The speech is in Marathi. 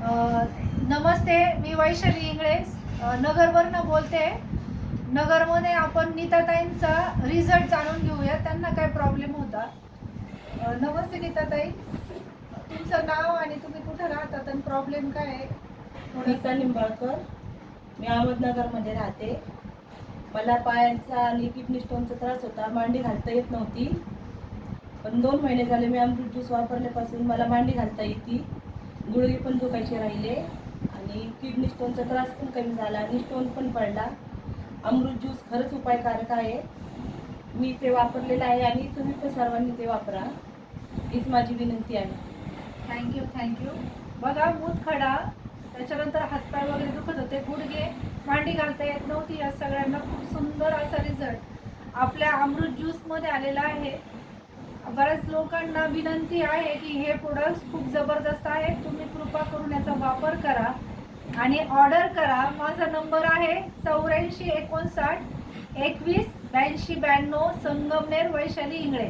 नमस्ते, मी वैशाली इंगळे नगरवरनं बोलते. नगरमध्ये आपण नीताताईंचा रिझल्ट जाणून घेऊया, त्यांना काय प्रॉब्लेम होता. नमस्ते नीताताई, तुमचं नाव आणि तुम्ही कुठे राहतात आणि प्रॉब्लेम काय आहे? नीता निंबाळकर, मी अहमदनगरमध्ये राहते. मला पायांचा आणि किडनी स्टोनचा त्रास होता. मांडी घालता येत नव्हती, पण 2 महिने झाले मी अमृत ज्यूस वापरल्यापासून मला मांडी घालता येते. गुडघे पण दुखायचे राहिले आणि किडनी स्टोनचा त्रास पण कमी झाला आणि स्टोन पण पडला. अमृत ज्यूस खरंच उपायकारक आहे. मी ते वापरलेलं आहे आणि तुम्ही पण सर्वांनी ते वापरा, हीच माझी विनंती आहे. थँक्यू. बघा, मूतखडा, त्याच्यानंतर हातपाय वगैरे दुखत होते, गुडघे, मांडी घालता येत नव्हती, या सगळ्यांना खूप सुंदर असा रिझल्ट आपल्या अमृत ज्यूसमध्ये आलेला आहे. बऱ्याच लोकांना विनंती आहे की हे प्रोडक्ट खूप जबरदस्त आहे, तुम्ही कृपा करून याचा वापर करा आणि ऑर्डर करा. माझा नंबर आहे 84 59 21 82 92, संगमनेर, वैशाली इंगळे.